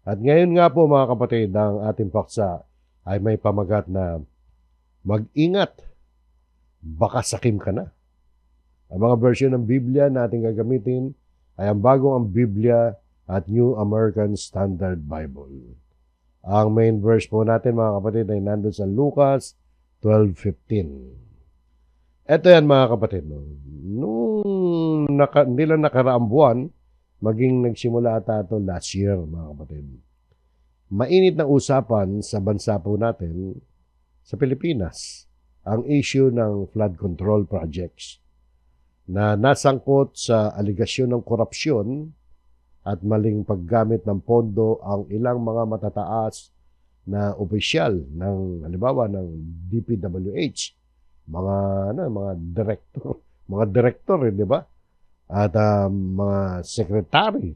At ngayon nga po mga kapatid, ang ating paksa ay may pamagat na mag-ingat, baka sakim ka na. Ang mga version ng Biblia na ating gagamitin ay ang bagong ang Biblia at New American Standard Bible. Ang main verse po natin mga kapatid ay nandun sa Lucas 12:15. Ito yan mga kapatid. Nung hindi lang nakaraang buwan, maging nagsimula ata ito last year mga kapatid. Mainit na usapan sa bansa po natin sa Pilipinas ang issue ng flood control projects na nasangkot sa aligasyon ng korupsyon at maling paggamit ng pondo ang ilang mga matataas na opisyal ng halimbawa ng DPWH, mga direktor, di ba? At mga secretary,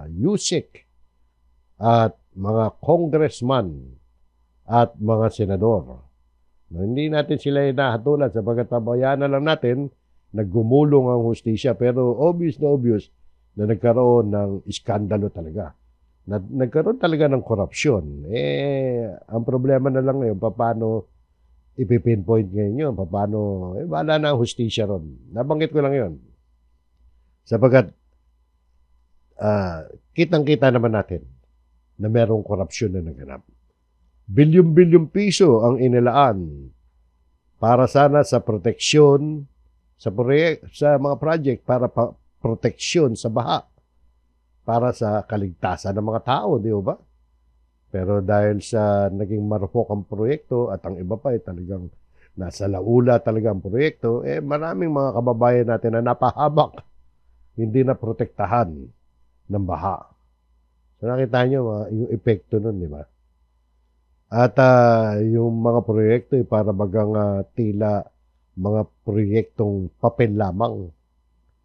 USIC, at mga congressman at mga senador. Hindi natin sila hinahatulan sapagkat pabayaan na lang natin naggumulong ang hustisya, pero obvious na nagkaroon ng iskandalo talaga. Nagkaroon talaga ng korupsyon. Ang problema na lang ngayon, paano ipipinpoint ngayon yun? Paano, wala na ang hustisya ron. Nabanggit ko lang yun. Sapagkat, kitang-kita naman natin na merong korupsyon na naganap. Bilyong-bilyong piso ang inilaan para sana sa proteksyon sa mga project para proteksyon sa baha, para sa kaligtasan ng mga tao, di ba? Pero dahil sa naging marupok ang proyekto at ang iba pa ay talagang nasa laula talaga ang proyekto, maraming mga kababayan natin na napahabak, hindi na protektahan ng baha. So nakita nyo yung epekto nun, di ba? At yung mga proyekto para bagang tila mga proyektong papel lamang,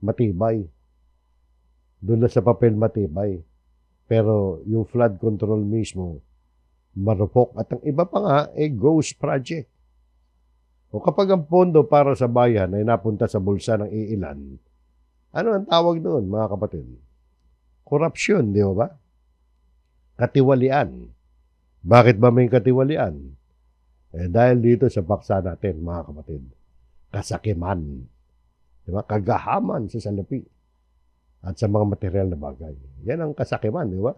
matibay. Doon na sa papel matibay. Pero yung flood control mismo, marupok. At ang iba pa nga, ghost project. O kapag ang pondo para sa bayan ay napunta sa bulsa ng iilan, ano ang tawag doon, mga kapatid? Korupsyon, di ba? Katiwalian. Bakit ba may katiwalian? Dahil dito sa paksa natin, mga kapatid, kasakiman, di ba? Kagahaman sa salapi at sa mga material na bagay. Yan ang kasakiman, di ba?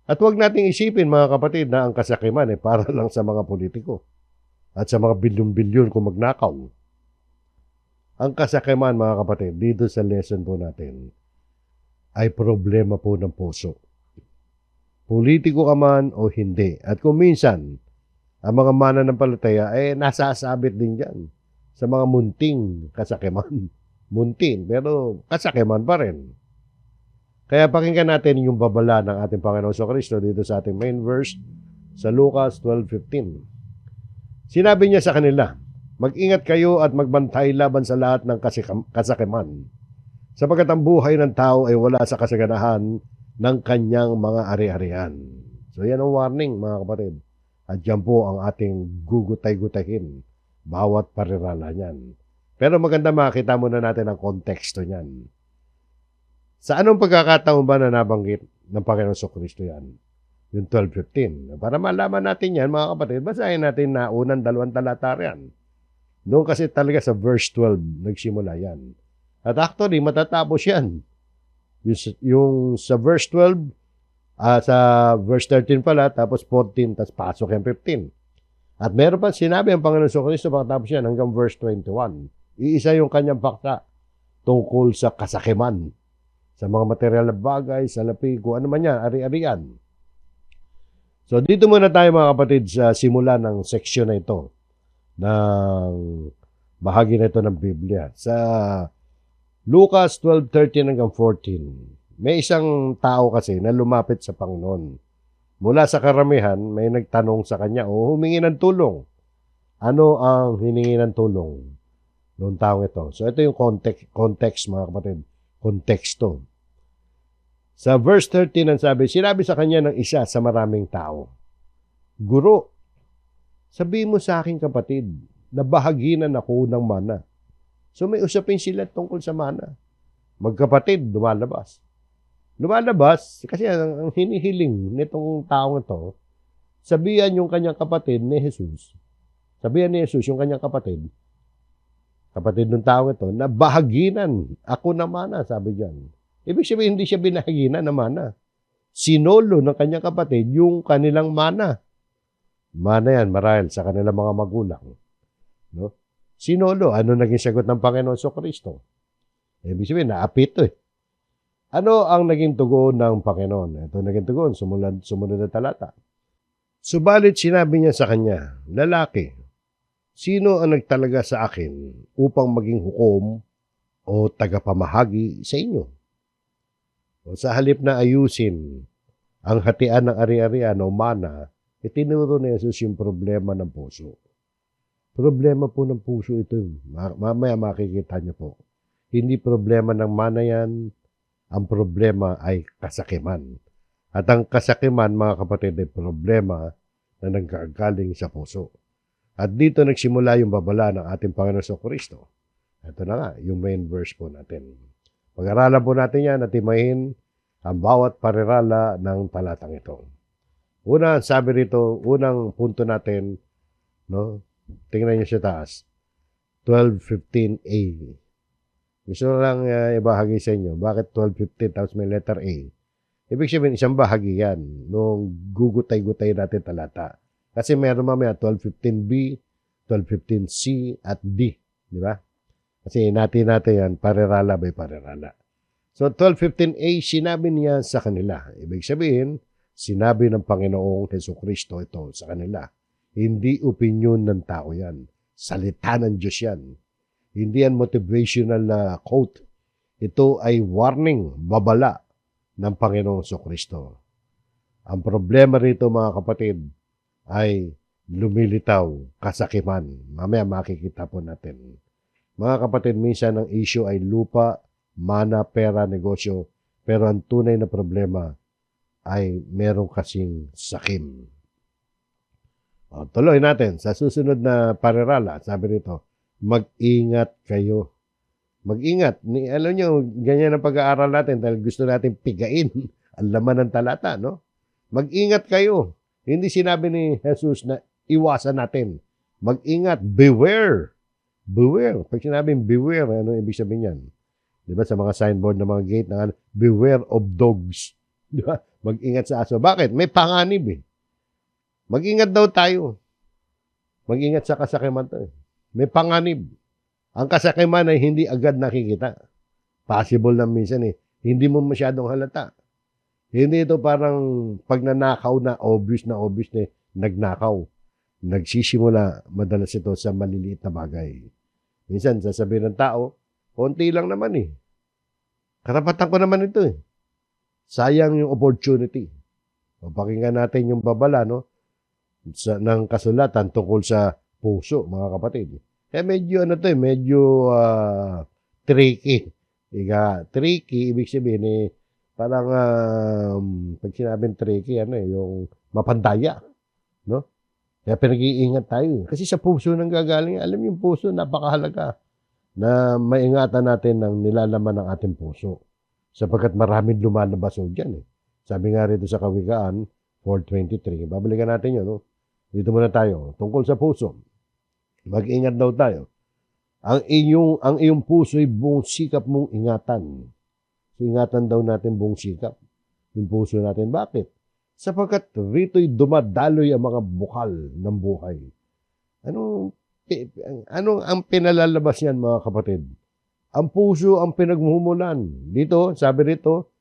At huwag nating isipin, mga kapatid, na ang kasakiman para lang sa mga politiko at sa mga bilyon-bilyon kung magnakaw. Ang kasakiman, mga kapatid, dito sa lesson po natin, ay problema po ng puso. Politiko ka man o hindi. At kung minsan, ang mga mananampalataya nasasabit din dyan sa mga munting kasakiman. Muntin, pero kasakiman pa rin. Kaya pakinggan natin yung babala ng ating Panginoon Kristo dito sa ating main verse sa Lucas 12:15. Sinabi niya sa kanila, mag-ingat kayo at magbantay laban sa lahat ng kasakiman, sapagkat ang buhay ng tao ay wala sa kasaganahan ng kanyang mga ari-arian. So yan ang warning, mga kapatid. At yan po ang ating gugutay-gutahin, bawat parirala niyan. Pero maganda makita muna natin ang konteksto niyan. Sa anong pagkakataon ba na nabanggit ng Panginoon Kristo yan? Yung 12:15. Para malaman natin yan, mga kapatid, basahin natin na unang 2 talata yan. Doon kasi talaga sa verse 12 nagsimula yan. At actually, matatapos yan. Yung sa verse 12, sa verse 13 pala, tapos 14, tapos pasok yung 15. At meron pa sinabi ang Panginoon Kristo pagkatapos yan hanggang verse 21. Iisa yung kanyang paksa tungkol sa kasakiman, sa mga material na bagay, sa lapi, kung ano man yan, ari-arian. So dito muna tayo mga kapatid sa simula ng seksyon na ito, ng bahagi na ito ng Biblia. Sa Lucas 12:13 hanggang 14, may isang tao kasi na lumapit sa Panginoon. Mula sa karamihan, may nagtanong sa kanya o humingi ng tulong. Ano ang hiningi ng tulong noong taong ito? So ito yung context mga kapatid. Konteksto. Sa verse 13 ang sinabi sa kanya ng isa sa maraming tao, Guro, sabihin mo sa akin kapatid, na bahaginan ako ng mana. So may usapin sila tungkol sa mana. Magkapatid, lumalabas. Lumalabas, kasi ang hinihiling nitong taong ito, sabihan yung kanyang kapatid ni Jesus, sabihan ni Jesus yung kanyang kapatid ng taong ito, na bahaginan, ako na mana, sabi diyan. Ibig sabihin, hindi siya binahaginan na mana. Sinolo ng kanyang kapatid yung kanilang mana. Mana yan, marahil sa kanilang mga magulang. No? Sinolo, ano naging sagot ng Panginoon Kristo? Ibig sabihin, naapit ito eh. Ano ang naging tugon ng Panginoon? Ito naging tugon, sumunod na talata. Subalit sinabi niya sa kanya, lalaki, sino ang nagtalaga sa akin upang maging hukom o tagapamahagi sa inyo? O sa halip na ayusin ang hatian ng ari-arian o mana, itinuro ni Jesus yung problema ng puso. Problema po ng puso ito. Mamaya makikita niyo po. Hindi problema ng mana yan. Ang problema ay kasakiman. At ang kasakiman, mga kapatid, ay problema na nagkagaling sa puso. At dito nagsimula yung babala ng ating Panginoon Kristo. Ito na nga, yung main verse po natin. Pag-aralan po natin yan at timahin ang bawat parirala ng talatang ito. Una, sabi rito, unang punto natin, no? Tingnan niyo sa taas. 12:15a. Gusto lang ibahagi sa inyo. Bakit 12:15 tapos may letter A? Ibig sabihin, isang bahagi yan nung gugutay-gutay natin talata. Kasi meron mamaya 12:15b, 12:15c at D. Di ba? Kasi natin yan, parirala by parirala. So 12:15a, sinabi niya sa kanila. Ibig sabihin, sinabi ng Panginoong Jesucristo ito sa kanila. Hindi opinion ng tao yan. Salita ng Diyos yan. Hindi yan motivational na quote. Ito ay warning, babala ng Panginoong Jesucristo. Ang problema rito, mga kapatid, ay lumilitaw, kasakiman. Mamaya makikita po natin. Mga kapatid, minsan ang issue ay lupa, mana, pera, negosyo. Pero ang tunay na problema ay meron kasing sakim. O, tuloy natin. Sa susunod na parirala, sabi rito, mag-ingat kayo. Mag-ingat. Alam nyo, ganyan ang pag-aaral natin dahil gusto natin pigain ang laman ng talata, no? Mag-ingat kayo. Hindi sinabi ni Jesus na iwasan natin. Mag-ingat. Beware. Beware. Pag sinabing beware, ano ibig sabihin yan? Di ba sa mga signboard ng mga gate, beware of dogs. Di ba? Mag-ingat sa aso. Bakit? May panganib eh. Mag-ingat daw tayo. Mag-ingat sa kasakiman to. May panganib. Ang kasakiman ay hindi agad nakikita. Possible na minsan eh. Hindi mo masyadong halata. Hindi ito parang pag nanakaw na obvious na nagnakaw. Nagsisimula madalas ito sa maliliit na bagay. Minsan sasabihin ng tao, konti lang naman eh. Karapatan ko naman ito eh. Sayang yung opportunity. O pakinggan natin yung babala, no? Ng kasulatan tungkol sa puso, mga kapatid. Medyo medyo tricky. Tricky, ibig sabihin parang pag sinabing tricky, yung mapandaya, no? Kaya pinag-iingat tayo. Kasi sa puso nang gagaling, alam yung puso, napakahalaga na maingatan natin ang nilalaman ng ating puso. Sapagkat maraming lumalabas dyan eh. Sabi nga rito sa Kawikaan 4:23, babalikan natin yun, no? Dito muna tayo. Tungkol sa puso. Mag-ingat daw tayo. Ang iyong puso ay buong sikap mong ingatan. So, ingatan daw natin buong sikap. Yung puso natin. Bakit? Sapagkat rito'y dumadaloy ang mga bukal ng buhay. Ano ang pinalalabas niyan, mga kapatid? Ang puso ang pinagmumulan. Dito, sabi rito,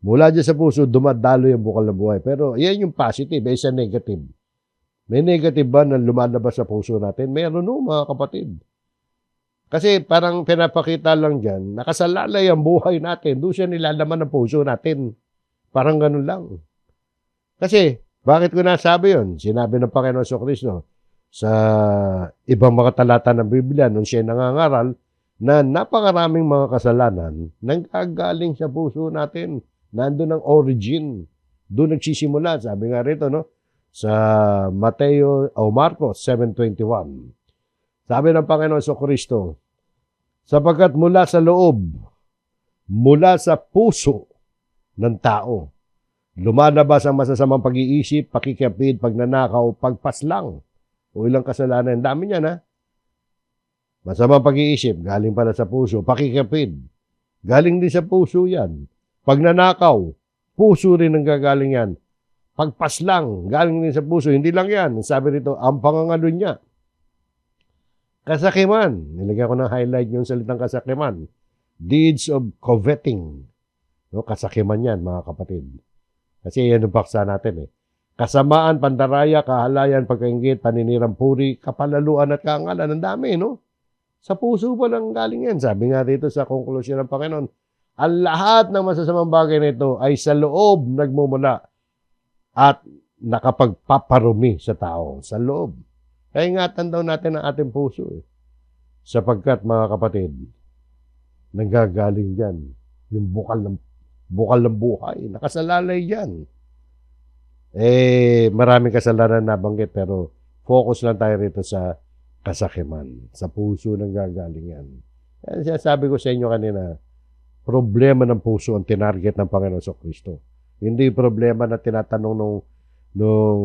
mula dyan sa puso, dumadaloy ang bukal ng buhay. Pero yan yung positive, isa negative. May negative ba na lumalabas sa puso natin? Meron mga kapatid. Kasi parang pinapakita lang dyan, nakasalalay ang buhay natin. Doon siya nilalaman ng puso natin. Parang ganun lang. Kasi, bakit ko nasabi yun? Sinabi ng Panginoon Kristo sa ibang mga talata ng Biblia nung siya nangangaral na napakaraming mga kasalanan nang gagaling sa puso natin. Nandun ang origin. Doon nagsisimula. Sabi nga rito, no? Sa Mateo o Marcos 7:21. Sabi ng Panginoon Kristo, sapagkat mula sa loob, mula sa puso, ng tao. Lumalabas ang masasamang pag-iisip, pakikapid, pagnanakaw, pagpaslang, o ilang kasalanan. Dami niyan, ha? Masamang pag-iisip, galing pala sa puso. Pakikapid, galing din sa puso yan. Pagnanakaw, puso rin ang gagaling yan. Pagpaslang, galing din sa puso. Hindi lang yan. Sabi rito, ang pangangalo niya. Kasakiman. Nilagyan ko ng highlight yung salitang kasakiman. Deeds of coveting. No, kasakiman yan, mga kapatid. Kasi yan ang paksa natin, eh. Kasamaan, pandaraya, kahalayan, pagkaingit, paninirang puri, kapalaluan at kaangalan. Ang dami, no? Sa puso pa lang galing yan. Sabi nga dito sa konklusyon ng Panginoon, ang lahat ng masasamang bagay nito ay sa loob nagmumula at nakapagpaparumi sa tao. Sa loob. Kaya ingatan daw natin ang ating puso, eh. Sapagkat, mga kapatid, nanggagaling dyan yung bukal ng buhay. Nakasalalay dyan. Maraming kasalanan nabanggit, pero focus lang tayo rito sa kasakiman. Sa puso nang gagaling yan. Kaya sabi ko sa inyo kanina, problema ng puso ang tinarget ng Panginoon sa Kristo. Hindi problema na tinatanong nung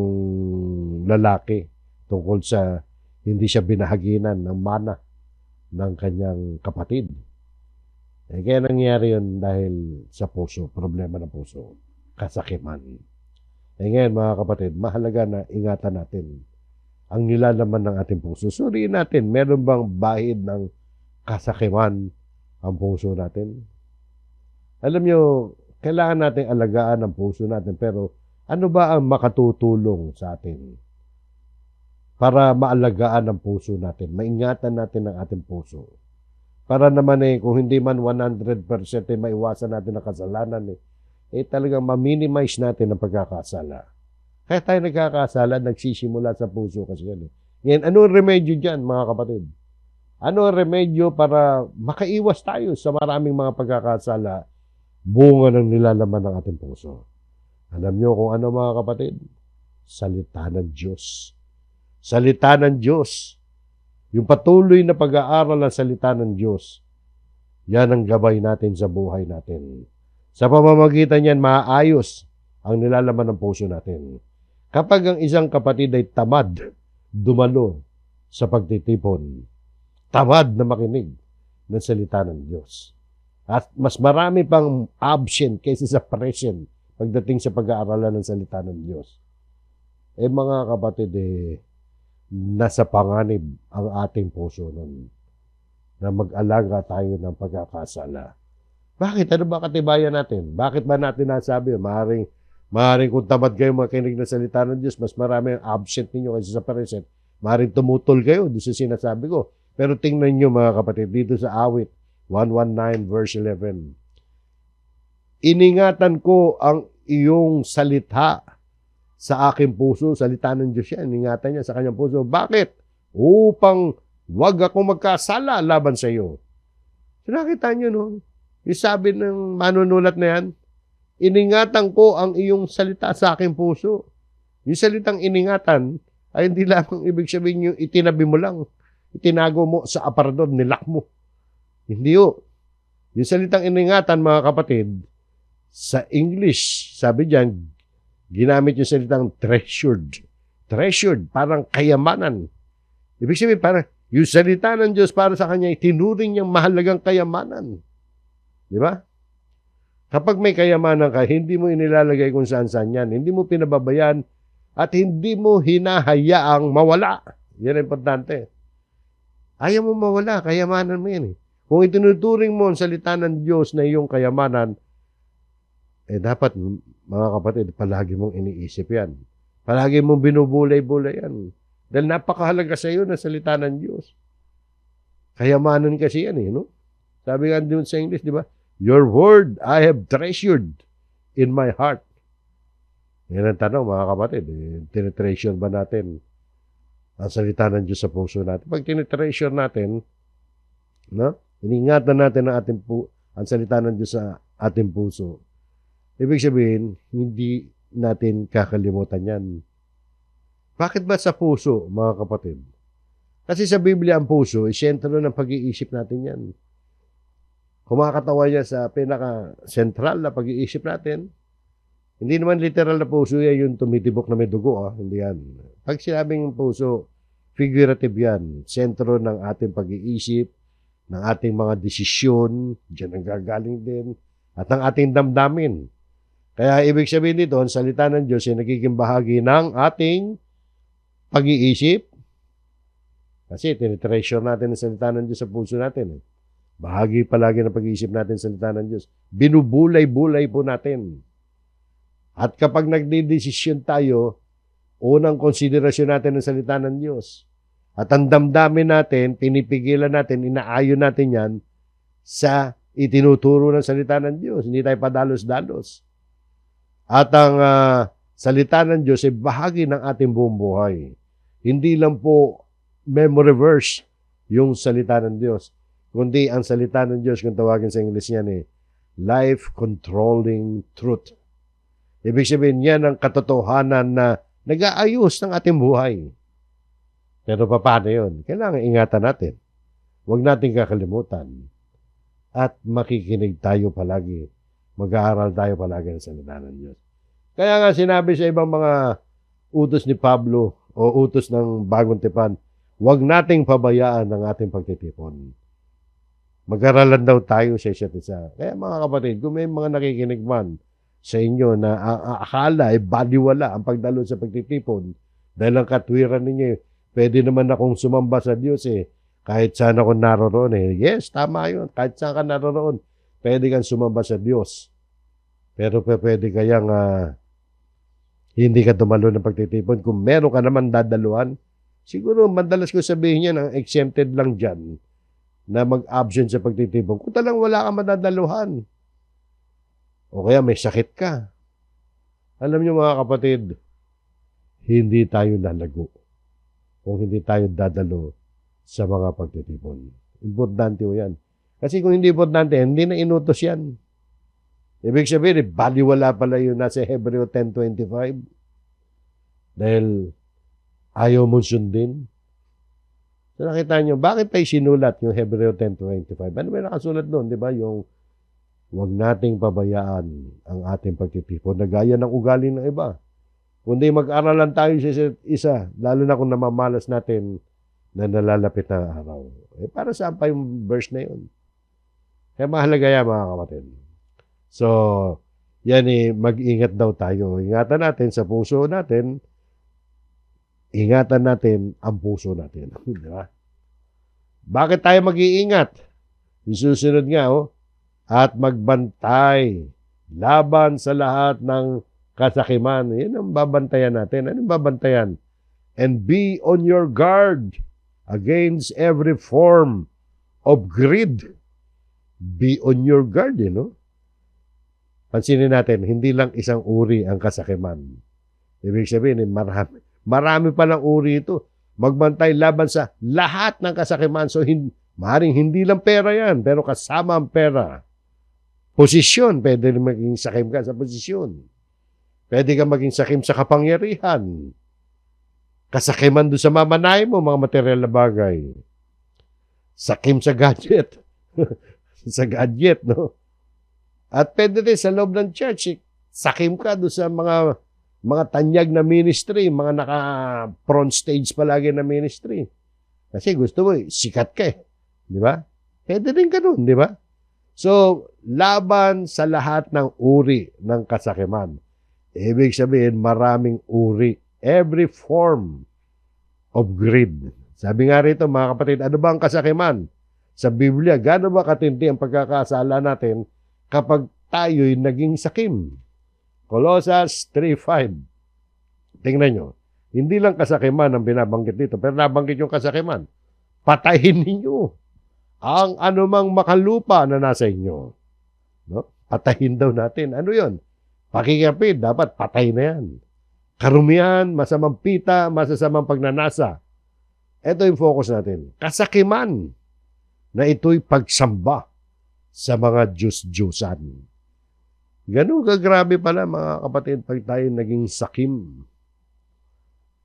lalaki tungkol sa hindi siya binahaginan ng mana ng kanyang kapatid. Kaya nangyari yun dahil sa puso, problema ng puso, kasakiman. Ngayon, mga kapatid, mahalaga na ingatan natin ang nilalaman ng ating puso. Suriin natin, meron bang bahid ng kasakiman ang puso natin? Alam nyo, kailangan natin alagaan ang puso natin, pero ano ba ang makatutulong sa atin para maalagaan ang puso natin, maingatan natin ang ating puso? Para naman kung hindi man 100% maiwasan natin ang kasalanan, talagang ma-minimize natin ang pagkakasala. Kaya tayo nagkakasala, nagsisimula sa puso kasi yan. Ngayon, ano ang remedyo dyan, mga kapatid? Ano ang remedyo para makaiwas tayo sa maraming mga pagkakasala, bunga ng nilalaman ng ating puso? Alam nyo kung ano, mga kapatid? Salita ng Diyos. Salita ng Diyos. Yung patuloy na pag-aaral ng salita ng Diyos, yan ang gabay natin sa buhay natin. Sa pamamagitan yan, maayos ang nilalaman ng puso natin. Kapag ang isang kapatid ay tamad, dumalo sa pagtitipon, tamad na makinig ng salita ng Diyos, at mas marami pang absent kaysa sa present pagdating sa pag-aaralan ng salita ng Diyos, mga kapatid, nasa panganib ang ating puso nun na mag-alaga tayo ng pagkakasala. Bakit? Ano ba katibayan natin? Bakit ba natin nasabi? Maaaring kung tamad kayo makinig ng salita ng Diyos, mas marami ang absent ninyo kaysa sa present. Maaaring tumutol kayo doon sa sinasabi ko. Pero tingnan nyo, mga kapatid, dito sa awit 119 verse 11. Iningatan ko ang iyong salita sa aking puso. Salita ng Diyos yan. Ingatan niya sa kanyang puso. Bakit? Upang wag akong magkasala laban sa iyo. So nakita niyo, no? Yung sabi ng manunulat na yan, iningatan ko ang iyong salita sa aking puso. Yung salitang iningatan ay hindi lamang ibig sabihin yung itinabi mo lang. Itinago mo sa aparador, nilak mo. Hindi yun. Yung salitang iningatan, mga kapatid, sa English, sabi diyan, ginamit yung salitang treasured. Treasured, parang kayamanan. Ibig sabihin, parang yung salita ng Diyos para sa kanya, itinuring niyang mahalagang kayamanan. Di ba? Kapag may kayamanan ka, hindi mo inilalagay kung saan-saan yan. Hindi mo pinababayan at hindi mo hinahayaang mawala. Yan ang importante. Ayaw mo mawala, kayamanan mo yan. Kung itinuturing mo ang salita ng Diyos na iyong kayamanan, dapat, mga kapatid, palagi mong iniisip yan. Palagi mong binubulay-bulay yan. Dahil napakahalaga sa iyo na salita ng Diyos. Kayamanan kasi yan, no? Sabi nga doon sa English, di ba? Your word I have treasured in my heart. Yan ang tanong, mga kapatid. Tinitreasure ba natin ang salita ng Diyos sa puso natin? Pag tinitreasure natin, no? Iningatan natin ang salita ng Diyos sa ating puso. Ibig sabihin, hindi natin kakalimutan yan. Bakit ba sa puso, mga kapatid? Kasi sa Biblia, ang puso, sentro ng pag-iisip natin yan. kumakatawa niya sa pinaka-sentral na pag-iisip natin. Hindi naman literal na puso yan yung tumitibok na may dugo. Hindi yan. Pag sinabing puso, figurative yan. Sentro ng ating pag-iisip, ng ating mga desisyon, diyan ang gagaling din, at ng ating damdamin. Kaya ibig sabihin dito, ang salita ng Diyos ay nagiging bahagi ng ating pag-iisip. Kasi tinitreasure natin ang salita ng Diyos sa puso natin. Bahagi palagi ng pag-iisip natin sa salita ng Diyos. Binubulay-bulay po natin. At kapag nagdidesisyon tayo, unang konsiderasyon natin ang salita ng Diyos. At ang damdamin natin, pinipigilan natin, inaayon natin yan sa itinuturo ng salita ng Diyos. Hindi tayo padalos-dalos. At ang salita ng Diyos ay bahagi ng ating buong buhay. Hindi lang po memory verse yung salita ng Diyos, kundi ang salita ng Diyos, kung tawagin sa English yan life-controlling truth. Ibig sabihin yan ang katotohanan na nag-aayos ng ating buhay. Pero paano yun? Kailangan ingatan natin. Huwag natin kakalimutan. At makikinig tayo palagi. Mag-aaral tayo palagi ng salita ng Diyos. Kaya nga sinabi sa ibang mga utos ni Pablo o utos ng Bagong Tipan, huwag nating pabayaan ang ating pagtitipon. Mag-aralan daw tayo sa isa't isa. Kaya mga kapatid, kung may mga nakikinig man sa inyo na akala baliwala ang pagdalo sa pagtitipon dahil ang katwiran ninyo, pwede naman akong sumamba sa Diyos kahit saan ako naroroon Yes, tama yun. Kahit saan ka naroroon, pwede kang sumamba sa Diyos. Pero pwede kayang hindi ka dumalo ng pagtitipon. Kung meron ka naman dadaluhan, siguro madalas ko sabihin yan, ang exempted lang dyan na mag-absent sa pagtitipon. Kung talang wala ka madadaluhan, o kaya may sakit ka. Alam niyo mga kapatid, hindi tayo lalago kung hindi tayo dadalo sa mga pagtitipon. Importante o yan. Kasi kung hindi importante, hindi na inutos yan. Ibig sabihin, baliwala pala yun nasa Hebreo 10:25. Dahil ayaw mong sundin. So nakita nyo, bakit tayo sinulat yung Hebreo 10:25? Ano ba nakasulat doon? Di ba? Yung huwag nating pabayaan ang ating pagtitipon na gaya ng ugali ng iba. Kundi mag-aralan tayo sa isa, lalo na kung namamalas natin na nalalapit na araw. Para saan pa yung verse na yun? Kaya mahalaga yan mga kapatid. So, yan mag-ingat daw tayo. Ingatan natin sa puso natin, ingatan natin ang puso natin. Di ba? Bakit tayo mag-iingat? Isusunod nga, at magbantay laban sa lahat ng kasakiman. Yan ang babantayan natin. Anong babantayan? And be on your guard against every form of greed. Be on your guard, Pansinin natin, hindi lang isang uri ang kasakiman. Ibig sabihin, marami palang uri ito. Magbantay laban sa lahat ng kasakiman. So, maaaring hindi lang pera yan, pero kasama ang pera. Posisyon, pwede rin maging sakim ka sa posisyon. Pwede ka maging sakim sa kapangyarihan. Kasakiman doon sa mamanay mo, mga material na bagay. Sakim sa gadget. Sa gadget, At pwede rin sa loob ng church, sakim ka doon sa mga tanyag na ministry, mga naka-front stage palagi na ministry. Kasi gusto mo, sikat ka Di ba? Pwede rin ka doon, di ba? So, laban sa lahat ng uri ng kasakiman. Ibig sabihin, maraming uri. Every form of greed. Sabi nga rito, mga kapatid, ano ba ang kasakiman? Sa Biblia, gaano ba katindi ang pagkakasala natin kapag tayo'y naging sakim? Colossus 3:5. Tingnan nyo. Hindi lang kasakiman ang binabanggit dito, pero nabanggit yung kasakiman. Patayin ninyo ang anumang makalupa na nasa inyo. Patayin daw natin. Ano yon? Pakikapid, dapat patay na yan. Karumihan, masamang pita, masasamang pagnanasa. Ito yung focus natin. Kasakiman na ito'y pagsamba sa mga Diyos-Diyusan. Ganun kagrabe pala mga kapatid pag tayo naging sakim.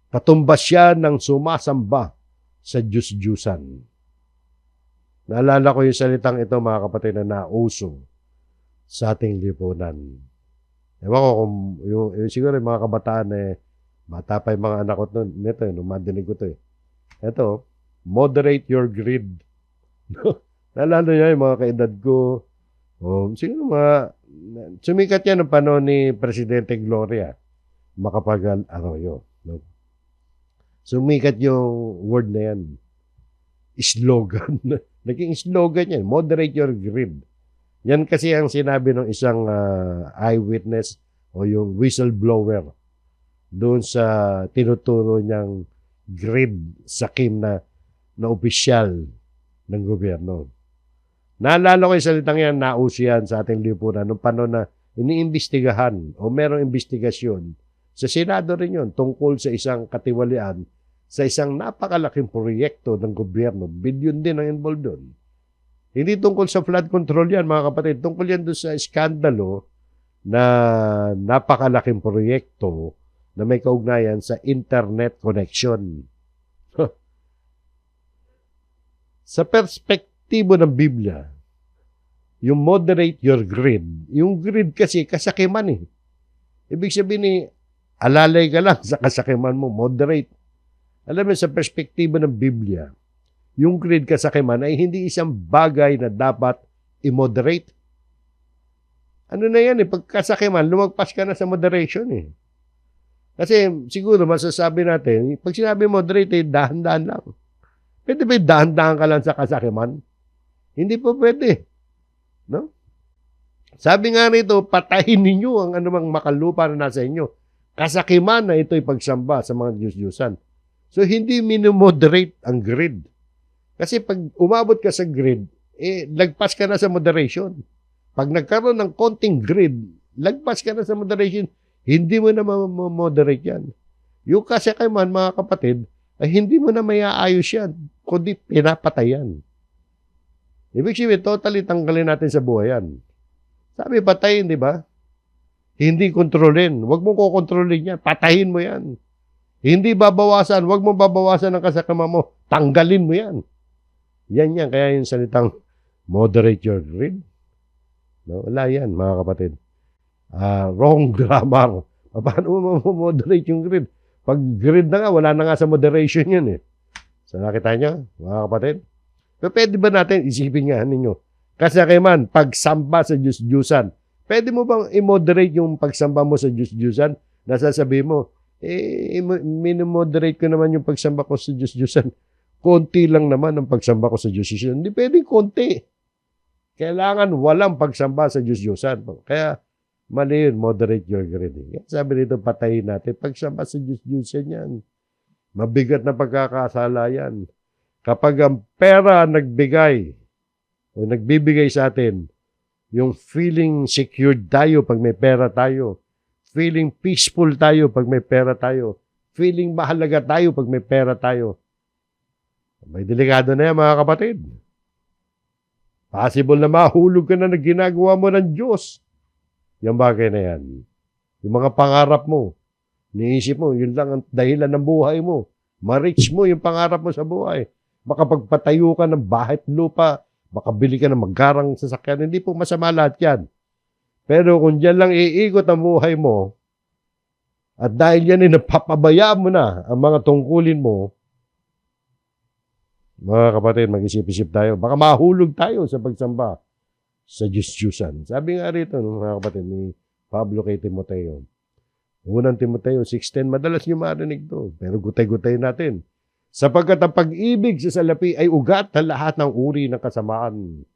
Katumbas siya ng sumasamba sa Diyos-Diyusan. Naalala ko yung salitang ito, mga kapatid, na nauso sa ating lipunan. Ewan ko kung siguro yung mga kabataan bata pa yung mga anak ko nito, nung madinig ko to eh. Ito, moderate your greed. Naalala niyo yung mga kaedad ko, siguro sumikat yan ng panahon ni Presidente Gloria Macapagal Arroyo. No? Sumikat yung word na yan. Slogan. Naging slogan yan, moderate your greed. Yan kasi ang sinabi ng isang eyewitness o yung whistleblower doon sa tinuturo niyang greed sakim na opisyal ng gobyerno. Naalala ko yung salitang yan, nauso yan sa ating lipunan noong panahon na iniimbestigahan o merong investigasyon sa Senado rin yun tungkol sa isang katiwalian sa isang napakalaking proyekto ng gobyerno. Bilyon din ang involved doon. Hindi tungkol sa flood control yan, mga kapatid. Tungkol yan doon sa skandalo na napakalaking proyekto na may kaugnayan sa internet connection. Sa perspektibo ng Biblia, yung moderate your greed, yung greed kasi kasakiman eh. Ibig sabihin alalay ka lang sa kasakiman mo, moderate. Alam mo, sa perspektibo ng Biblia, yung greed kasakiman ay hindi isang bagay na dapat i-moderate. Ano na yan eh, pag kasakiman, lumagpas ka na sa moderation eh. Kasi siguro masasabi natin, pag sinabi moderate, dahan-dahan lang. Pwede ba dahan-dahan ka lang sa kasakiman? Hindi po pwede. No? Sabi nga rito, patayin ninyo ang anumang makalupa na nasa inyo. Kasakiman na ito'y pagsamba sa mga Diyos-Diyosan. So, hindi minomoderate ang greed. Kasi pag umabot ka sa greed, lagpas ka na sa moderation. Pag nagkaroon ng konting greed, lagpas ka na sa moderation, hindi mo na ma-moderate yan. Yung kasakiman, mga kapatid, ay hindi mo na maiaayos yan, kundi pinapatay yan. Ibig sabihin, totally tanggalin natin sa buhay yan. Sabi, patayin, di ba? Hindi kontrolin. Huwag mo kukontrolin yan. Patayin mo yan. Hindi babawasan. Huwag mo babawasan ang kasakama mo. Tanggalin mo yan. Yan. Kaya yung salitang moderate your greed. No? Wala yan, mga kapatid. Wrong grammar. Paano mo moderate yung greed? Pag greed na nga, wala na nga sa moderation yan eh. So nakita nyo, mga kapatid? Pero pwede ba natin isipin nga ninyo? Kasakiman, pagsamba sa Diyos-Diyusan. Pwede mo bang i-moderate yung pagsamba mo sa Diyos-Diyusan? Nasasabi mo, minomoderate ko naman yung pagsamba ko sa Diyos-Diyusan. Konti lang naman ang pagsamba ko sa Diyos-Diyusan. Hindi pwedeng konti. Kailangan walang pagsamba sa Diyos-Diyusan. Kaya, mali yun, moderate your greed. Sabi dito, patayin natin. Pagsamba sa Diyos-Diyusan yan. Mabigat na pagkakasala yan. Kapag ang pera nagbigay o nagbibigay sa atin, yung feeling secured tayo pag may pera tayo, feeling peaceful tayo pag may pera tayo, feeling mahalaga tayo pag may pera tayo. May delikado na yan, mga kapatid. Possible na mahulog ka na ginagawa mo ng Diyos. Yung bagay na yan. Yung mga pangarap mo, niisip mo, yun lang ang dahilan ng buhay mo. Ma-reach mo yung pangarap mo sa buhay. Makapagpatayo ka ng bahay at lupa, makabili ka ng maggarang sasakyan, hindi po masama lahat yan. Pero kung dyan lang iikot ang buhay mo, at dahil yan ay napapabayaan mo na ang mga tungkulin mo, mga kapatid, mag-isip-isip tayo. Baka mahulog tayo sa pagsamba sa Diyos-Diyusan. Sabi nga rito, mga kapatid, ni Pablo kay Timoteo. Unang Timoteo 6:10, madalas nyo marinig to, pero gutay-gutay natin. Sapagkat ang pag-ibig sa salapi ay ugat ng lahat ng uri ng kasamaan.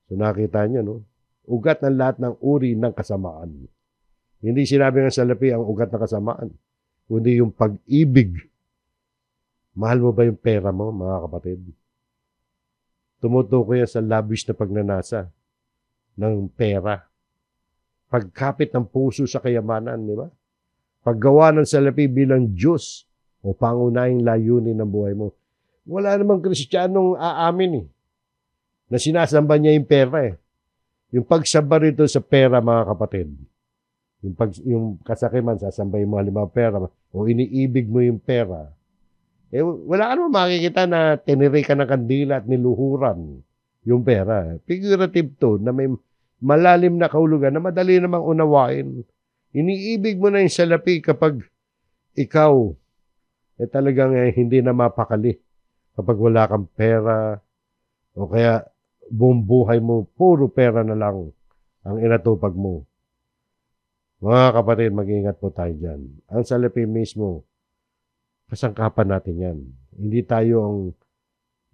So nakita nyo, no? Ugat ng lahat ng uri ng kasamaan. Hindi sinabi ng salapi ang ugat ng kasamaan, kundi yung pag-ibig. Mahal mo ba yung pera mo, mga kapatid? Tumutukoy yan sa lavish na pagnanasa ng pera. Pagkapit ng puso sa kayamanan, di ba? Paggawa ng salapi bilang Diyos o pangunahing layunin ng buhay mo. Wala namang Kristiyanong aamin na sinasamba niya yung pera eh. Yung pagsamba rito sa pera, mga kapatid, yung kasakiman, sasambahin mo halimbawa pera o iniibig mo yung pera, wala ka naman makikita na tiniri ka ng kandila at niluhuran yung pera. Figurative to na may malalim na kahulugan na madali namang unawain. Iniibig mo na yung salapi kapag ikaw talagang hindi na mapakali. Kapag wala kang pera o kaya buong buhay mo, puro pera na lang ang inatupag mo. Mga kapatid, mag-ingat po tayo dyan. Ang salapi mismo, kasangkapan natin yan. Hindi tayo ang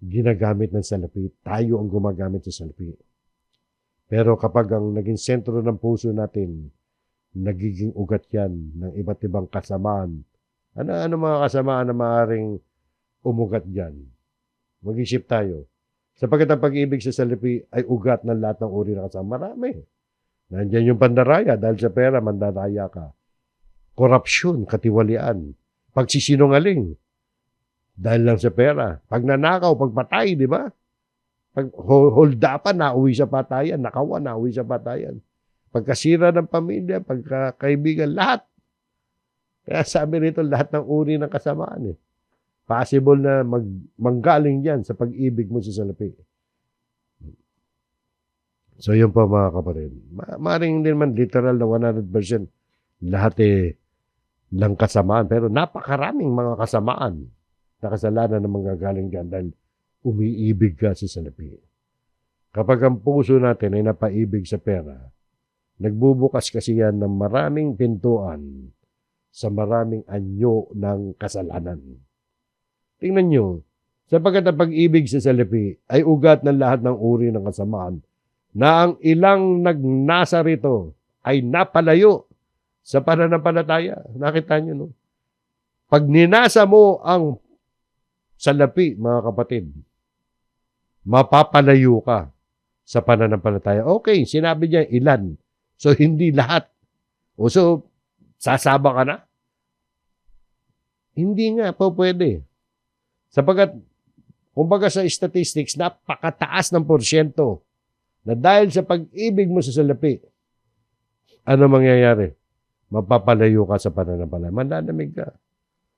ginagamit ng salapi. Tayo ang gumagamit sa salapi. Pero kapag ang naging sentro ng puso natin, nagiging ugat yan ng iba't ibang kasamaan. Ano mga kasamaan na maaaring umugat dyan? Mag-isip tayo. Sapagkat ang pag-ibig sa salapi ay ugat ng lahat ng uri ng kasama. Marami. Nandiyan yung pandaraya. Dahil sa pera, mandaraya ka. Korupsyon, katiwalian. Pagsisinungaling. Dahil lang sa pera. Pagnanakaw, pagpatay, di ba? Pag holdapan, nauwi sa patayan. Nakawan, nauwi sa patayan. Pagkasira ng pamilya, pagkakaibigan, lahat. Kaya sabi rito, lahat ng uri ng kasamaan. Possible na manggaling yan sa pag-ibig mo sa salapi. So yun po mga kapatid. Maring hindi naman literal na 100% lahat lang kasamaan. Pero napakaraming mga kasamaan na kasalanan na manggagaling dyan dahil umiibig ka sa salapi. Kapag ang puso natin ay napaibig sa pera, nagbubukas kasi yan ng maraming pintuan sa maraming anyo ng kasalanan. Tingnan nyo, sapagkat ang pag-ibig sa salapi ay ugat ng lahat ng uri ng kasamaan na ang ilang nagnasa rito ay napalayo sa pananampalataya. Nakita nyo, no? Pag ninasa mo ang salapi, mga kapatid, mapapalayo ka sa pananampalataya. Okay, sinabi niya ilan. So, hindi lahat. O so, sasaba ka na? Hindi nga po pwede. Sapagkat, kumbaga sa statistics, napakataas ng porsyento na dahil sa pag-ibig mo sa salapi, ano mangyayari? Mapapalayo ka sa pananampalataya. Mananamig ka.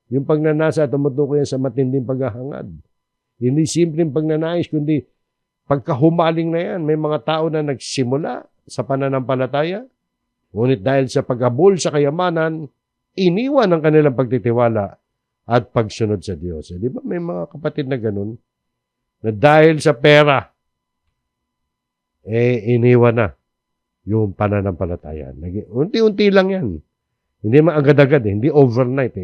Yung pagnanasa, tumutukoy yan sa matinding paghahangad. Hindi simpleng pagnanais, kundi pagkahumaling na yan. May mga tao na nagsimula sa pananampalataya, ngunit dahil sa paghabol sa kayamanan, iniwan ang kanilang pagtitiwala at pagsunod sa Diyos. Di ba may mga kapatid na ganun? Na dahil sa pera, iniwan na yung pananampalataya. Unti-unti lang yan. Hindi man agad-agad, hindi overnight.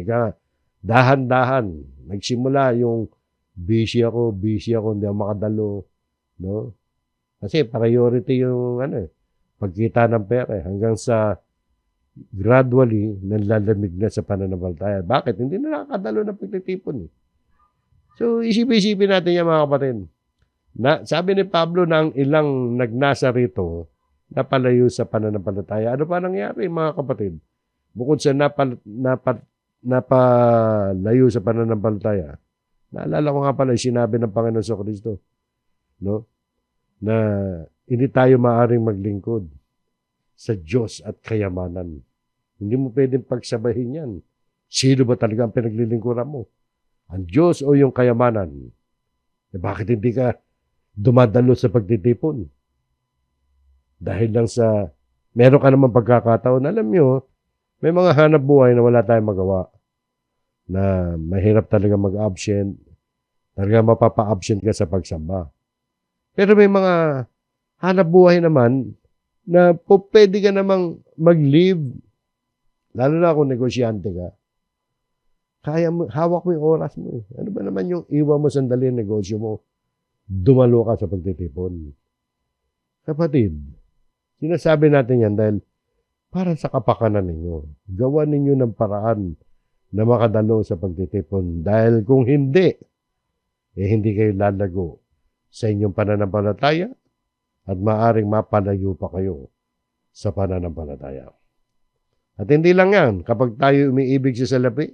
Dahan-dahan. Nagsimula yung busy ako, hindi ako makadalo. No? Kasi priority yung pagkita ng pera. Hanggang sa gradually, nanlalamig na sa pananampalataya. Bakit? Hindi na nakakadalo ng pagtitipon. So, isipin natin yan mga kapatid. Sabi ni Pablo na ang ilang nagnasa rito, napalayo sa pananampalataya. Ano pa nangyari mga kapatid? Bukod sa napalayo sa pananampalataya, naalala ko nga pala, sinabi ng Panginoon sa Kristo, no? Na hindi tayo maaaring maglingkod sa Diyos at kayamanan. Hindi mo pwedeng pagsabahin yan. Sino ba talaga ang pinaglilingkuran mo? Ang Diyos o yung kayamanan? Bakit hindi ka dumadalo sa pagtitipon? Dahil lang sa meron ka naman pagkakataon. Alam nyo, may mga hanap buhay na wala tayong magawa. Na mahirap talaga mag-absent. Talaga mapapa-absent ka sa pagsamba. Pero may mga hanap buhay naman na pwede ka namang mag-leave. Lalo na kung negosyante ka. Kaya mo, hawak mo yung oras mo. Ano ba naman yung iwan mo sandali yung negosyo mo? Dumalo ka sa pagtitipon. Kapatid, sinasabi natin yan dahil para sa kapakanan ninyo. Gawa ninyo ng paraan na makadalo sa pagtitipon. Dahil kung hindi, hindi kayo lalago sa inyong pananampalataya at maaring mapalayo pa kayo sa pananampalataya. At hindi lang yan, kapag tayo umiibig sa salapi,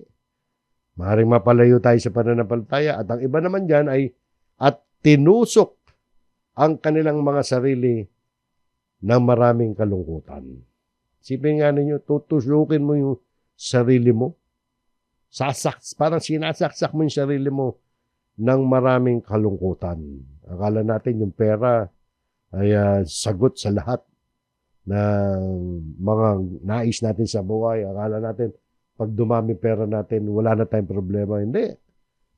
maaring mapalayo tayo sa pananampalataya at ang iba naman dyan ay at tinusok ang kanilang mga sarili ng maraming kalungkutan. Sipin nga ninyo, tutusukin mo yung sarili mo. Parang sinasaksak mo yung sarili mo ng maraming kalungkutan. Akala natin yung pera ay sagot sa lahat ng mga nais natin sa buhay. Akala natin, pag dumami pera natin, wala na tayong problema. Hindi.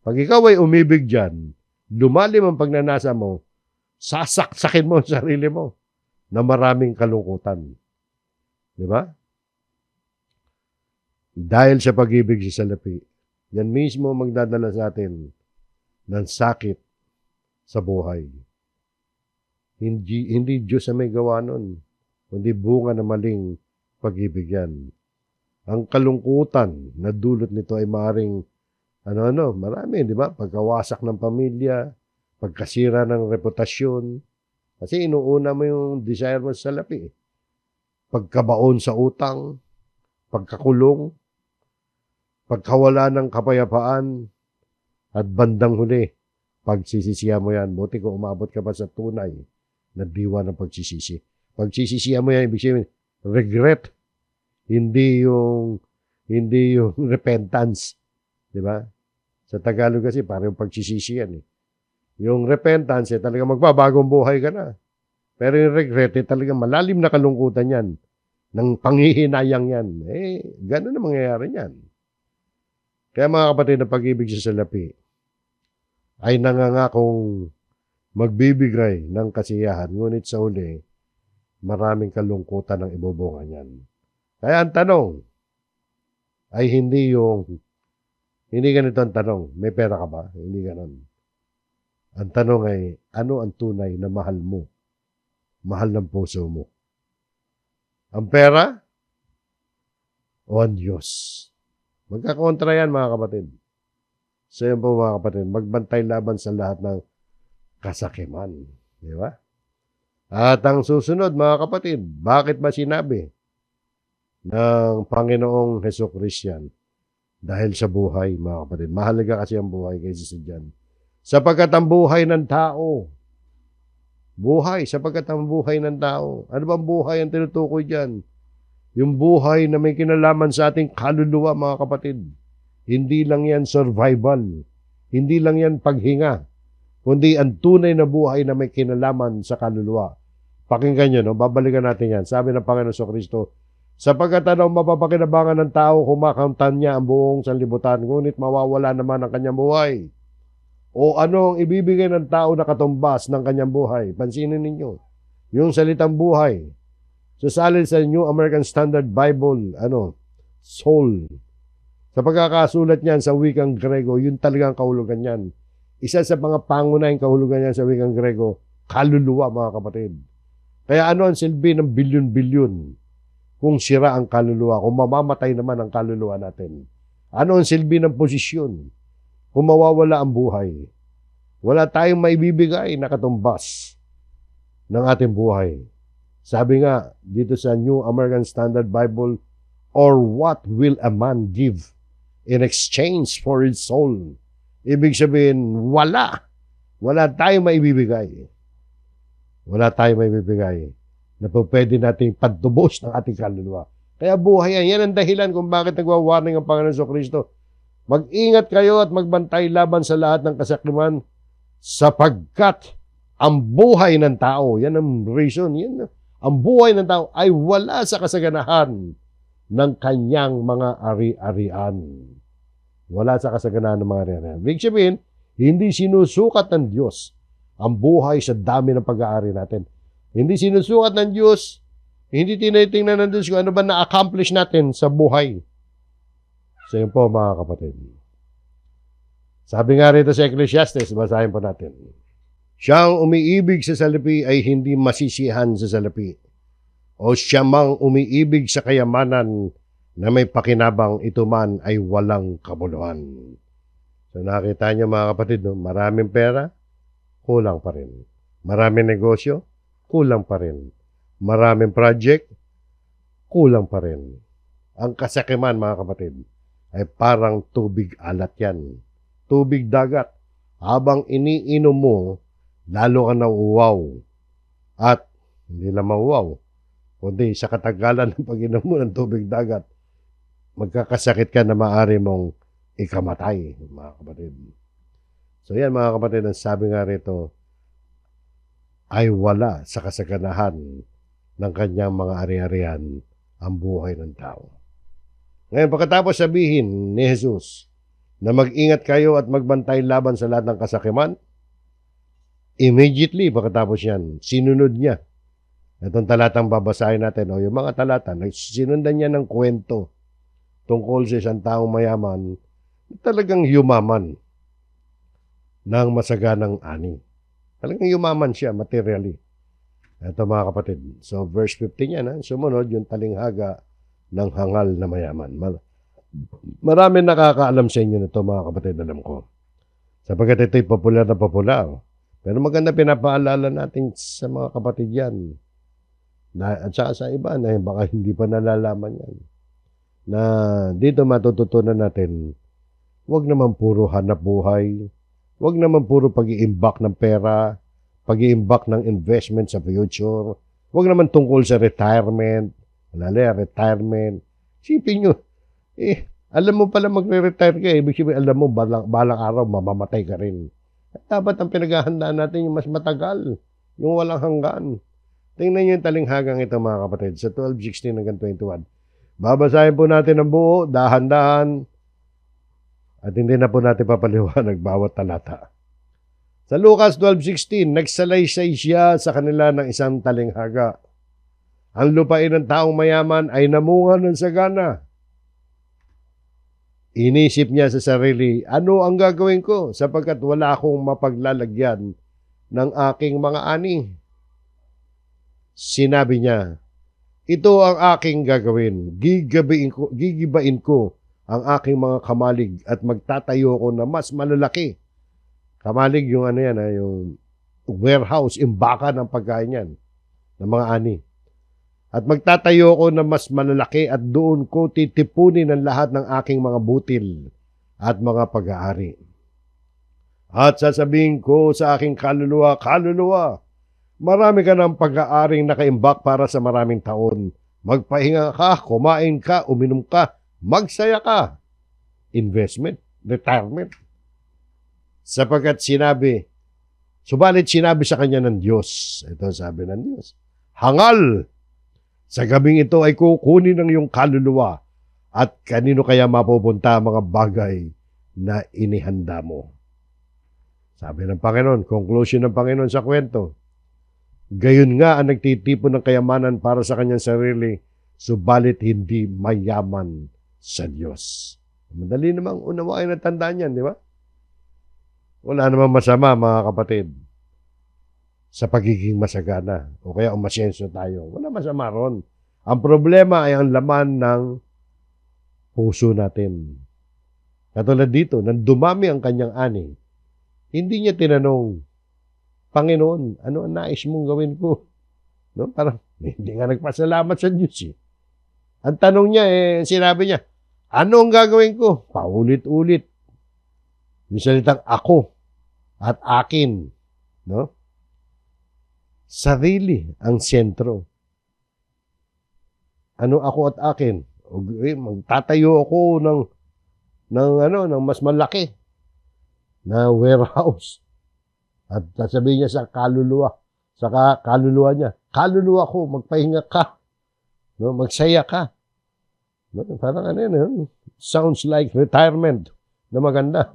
Pag ikaw ay umibig dyan, lumalim ang pagnanasa mo, sasaksakin mo ang sarili mo na maraming kalungkutan. Di ba? Dahil sa pag-ibig sa salapi, yan mismo magdadala sa atin ng sakit sa buhay. Hindi Diyos ang may gawa nun, kundi bunga ng maling pag-ibig yan. Ang kalungkutan na dulot nito ay maaaring marami, di ba? Pagkawasak ng pamilya, pagkasira ng reputasyon, kasi inuuna mo yung desire mo sa salapi. Pagkabaon sa utang, pagkakulong, pagkawala ng kapayapaan, at bandang huli, pagsisisihan mo yan. Buti kung umabot ka pa sa tunay na diwa ng pagsisisi. Pagsisisihan mo yan, ibig sabihin, regret. Hindi yung repentance. Di ba? Sa Tagalog kasi, parang pagsisisi yan eh. Yung repentance, talagang magbabagong buhay ka na. Pero yung regret, talagang malalim na kalungkutan yan. Ng panghihinayang yan. Gano'n na mangyayari yan. Kaya mga kapatid na pag-ibig sa salapi, ay nangangakong magbibigay ng kasiyahan. Ngunit sa uli, maraming kalungkutan ang ibubunga niyan. Kaya ang tanong, ay hindi ganito ang tanong, may pera ka ba? Hindi ganon. Ang tanong ay, ano ang tunay na mahal mo? Mahal ng puso mo? Ang pera? O ang Diyos? Magkakontra yan mga kapatid. So yun po mga kapatid, magbantay laban sa lahat ng kasakiman. Di ba? At ang susunod mga kapatid, bakit ba sinabi ng Panginoong Hesus yan? Dahil sa buhay mga kapatid. Mahalaga kasi ang buhay kaysa sa dyan. Sapagkat ang buhay ng tao, sapagkat ang buhay ng tao. Ano bang buhay ang tinutukoy dyan? Yung buhay na may kinalaman sa ating kaluluwa mga kapatid. Hindi lang yan survival. Hindi lang yan paghinga. Kundi ang tunay na buhay na may kinalaman sa kaluluwa. Pakinggan nyo, no? Babalikan natin yan. Sabi ng Panginoon sa Kristo, sapagkat mapapakinabangan ng tao kung makamtan niya ang buong sanlibutan, ngunit mawawala naman ang kanyang buhay. O ano ang ibibigay ng tao na katumbas ng kanyang buhay? Pansinin ninyo. Yung salitang buhay. Sasalin sa New American Standard Bible, soul. Sa pagkakasulat niyan sa wikang Grego, yun talagang kahulugan niyan. Isa sa mga pangunahing kahulugan niyan sa wikang Grego, kaluluwa mga kapatid. Kaya ano ang silbi ng bilyon-bilyon kung sira ang kaluluwa, kung mamamatay naman ang kaluluwa natin? Ano ang silbi ng posisyon kung mawawala ang buhay? Wala tayong maibibigay na katumbas ng ating buhay. Sabi nga dito sa New American Standard Bible, or what will a man give in exchange for his soul? Ibig sabihin, wala. Wala tayong maibibigay. Wala tayong maibibigay na po pwede nating pagtubos ng ating kaluluwa. Kaya buhay yan. Yan ang dahilan kung bakit nagwa-warning ang Panginoon sa Kristo. Mag-ingat kayo at magbantay laban sa lahat ng kasakiman sapagkat ang buhay ng tao, yan ang reason, yan, ang buhay ng tao ay wala sa kasaganahan ng kanyang mga ari-arian. Wala sa kasaganahan ng mga ari-arian. Ibig sabihin, hindi sinusukat ng Diyos ang buhay sa dami ng pag-aari natin. Hindi sinusukat ng Diyos, hindi tinitingnan ng Diyos kung ano ba na-accomplish natin sa buhay. So yun po mga kapatid. Sabi nga rito sa Ecclesiastes, basahin po natin. Siyang umiibig sa salapi ay hindi masisihan sa salapi. O siya mang umiibig sa kayamanan na may pakinabang, ito man ay walang kabuluhan. So nakita niyo mga kapatid, no? Maraming pera, kulang pa rin. Maraming negosyo, kulang pa rin. Maraming project, kulang pa rin. Ang kasakiman mga kapatid ay parang tubig alat yan. Tubig dagat. Habang iniinom mo, lalo ka nauuwaw. At hindi lang mauuwaw, kundi sa katagalan ng pag-inom mo ng tubig dagat, magkakasakit ka na maaari mong ikamatay, mga kapatid. So yan mga kapatid, ang sabi nga rito, ay wala sa kasaganahan ng kanyang mga ari-arian ang buhay ng tao. Ngayon, pagkatapos sabihin ni Jesus na mag-ingat kayo at magbantay laban sa lahat ng kasakiman, immediately pagkatapos yan, sinunod niya. Itong talatang babasahin natin, o yung mga talata, sinundan niya ng kwento tungkol sa isang taong mayaman, talagang yumaman ng masaganang ani. Talagang yumaman siya materially. Ito mga kapatid. So verse 15 yan, sumunod yung talinghaga ng hangal na mayaman. Marami nakakaalam sa inyo nito mga kapatid, alam ko. Sapagkat ito'y popular na popular. Pero maganda pinapaalala natin sa mga kapatid yan. At saka sa iba na baka hindi pa nalalaman yan. Na dito matututunan natin, huwag naman puro hanap buhay, huwag naman puro pag-iimbak ng pera, pag-iimbak ng investment sa future, huwag naman tungkol sa retirement, retirement. Sipin nyo, alam mo pala magre-retire ka, ibig sabihin alam mo balang araw mamamatay ka rin. At dapat ang pinaghahandaan natin yung mas matagal, yung walang hanggan. Tingnan nyo yung talinghagang ito mga kapatid, sa 12:16 hanggang 21. Babasahin po natin ang buo, dahan-dahan, at hindi na po natin papaliwanag bawat talata. Sa Lucas 12:16, nagsalaysay siya sa kanila ng isang talinghaga. Ang lupain ng taong mayaman ay namunga ng sagana. Inisip niya sa sarili, ano ang gagawin ko sapagkat wala akong mapaglalagyan ng aking mga ani? Sinabi niya, ito ang aking gagawin. Gigibain ko ang aking mga kamalig at magtatayo ko na mas malalaki. Kamalig yung ano yan, yung warehouse, imbaka ng pagkain yan, ng mga ani. At magtatayo ko na mas malalaki at doon ko titipunin ang lahat ng aking mga butil at mga pag-aari. At sasabihin ko sa aking kaluluwa, kaluluwa, marami ka ng pag-aaring nakaimbak para sa maraming taon. Magpahinga ka, kumain ka, uminom ka, magsaya ka. Investment, retirement. Sapagkat subalit sinabi sa kanya ng Diyos, ito sabi ng Diyos, hangal! Sa gabing ito ay kukunin ng iyong kaluluwa at kanino kaya mapupunta ang mga bagay na inihanda mo. Sabi ng Panginoon, conclusion ng Panginoon sa kwento, gayon nga ang nagtitipon ng kayamanan para sa kanyang sarili, subalit hindi mayaman sa Diyos. Madali namang unawain at tandaan yan, di ba? Wala namang masama mga kapatid sa pagiging masagana o kaya umasyenso tayo. Wala masama ron. Ang problema ay ang laman ng puso natin. Katulad dito, nang dumami ang kanyang ani, hindi niya tinanong, Panginoon, ano ang nais mong gawin ko? No? Parang hindi nga nagpasalamat sa Diyos. Ang tanong niya, sinabi niya, ano ang gagawin ko? Paulit-ulit. Yung salitang ako at akin. No? Sarili ang sentro. Ano ako at akin? Magtatayo ako ng mas malaki na warehouse. At sasabihin niya sa kaluluwa niya, kaluluwa ko, magpahinga ka. No, magsaya ka. No, parang sounds like retirement na maganda.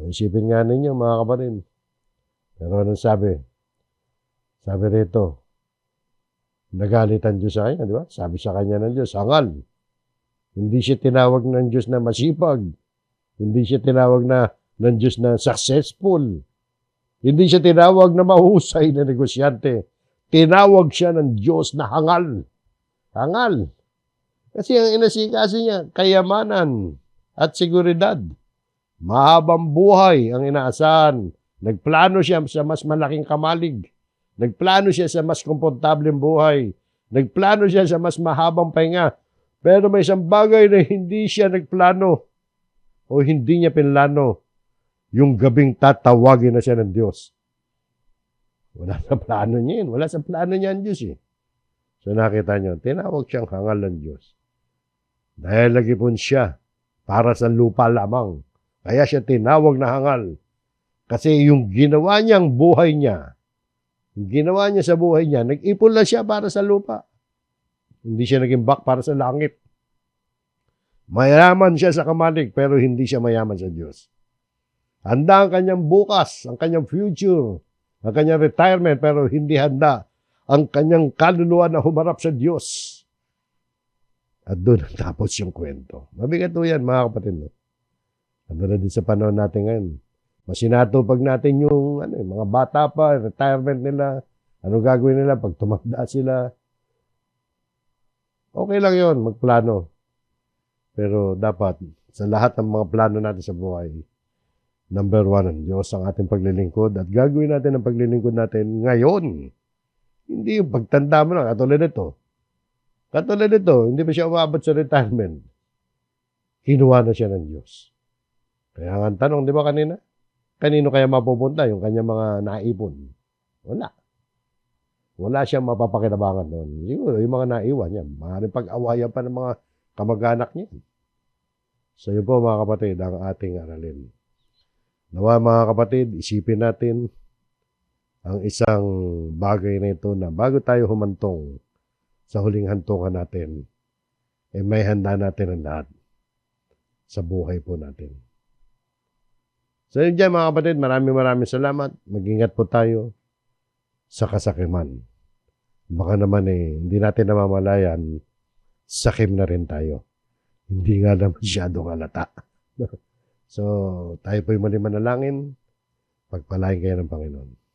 Isipin nga ninyo mga kapatid. Pero anong sabi? Sabi rito, nagalit ang Diyos sa kanya, di ba? Sabi sa kanya ng Diyos, hangal. Hindi siya tinawag ng Diyos na masipag. Hindi siya tinawag ng Diyos na successful. Hindi siya tinawag na mahusay na negosyante. Tinawag siya ng Diyos na hangal. Hangal. Kasi ang inasikasi niya, kayamanan at seguridad. Mahabang buhay ang inaasahan. Nagplano siya sa mas malaking kamalig. Nagplano siya sa mas komportableng buhay. Nagplano siya sa mas mahabang pahinga. Pero may isang bagay na hindi siya nagplano o hindi niya pinlano. Yung gabing tatawagin na siya ng Diyos. Wala sa plano niya yun. Wala sa plano niya ang Diyos eh. So nakita niyo, tinawag siyang hangal ng Diyos. Dahil nag-ipon siya para sa lupa lamang. Kaya siya tinawag na hangal. Kasi yung ginawa niyang buhay niya, yung ginawa niya sa buhay niya, nag-ipon lang siya para sa lupa. Hindi siya naging back para sa langit. Mayaman siya sa kamalig, pero hindi siya mayaman sa Diyos. Handa ang kanyang bukas, ang kanyang future, ang kanyang retirement, pero hindi handa ang kanyang kaluluwa na humarap sa Diyos. At doon tapos yung kwento. Mabigat po yan, mga kapatid. No? Ano na din sa panahon natin ngayon. Mas sinatupag natin yung mga bata pa, retirement nila, ano gagawin nila pag tumanda sila. Okay lang yon magplano. Pero dapat, sa lahat ng mga plano natin sa buhay, number 1 ang Diyos ang ating paglilingkod at gagawin natin ang paglilingkod natin ngayon. Hindi yung pagtanda mo lang, katulad nito. Katulad nito, hindi pa siya umabot sa retirement. Kinuha na siya ng Diyos. Kaya nga ang tanong, di ba kanina? Kanino kaya mapupunta yung kanyang mga naipon? Wala. Wala siyang mapapakinabangan doon. Siguro, yung mga naiwan niya, maaaring pag-awayan pa ng mga kamag-anak niya. So yun po mga kapatid, ang ating aralin. Nawa mga kapatid, isipin natin ang isang bagay na ito na bago tayo humantong sa huling hantungan natin, may handa natin ang lahat sa buhay po natin. So yun dyan mga kapatid, maraming salamat. Mag-ingat po tayo sa kasakiman. Baka naman hindi natin namamalayan, sakim na rin tayo. Hindi nga na masyadong halata. So tayo po'y muli manalangin. Pagpalain kayo ng Panginoon.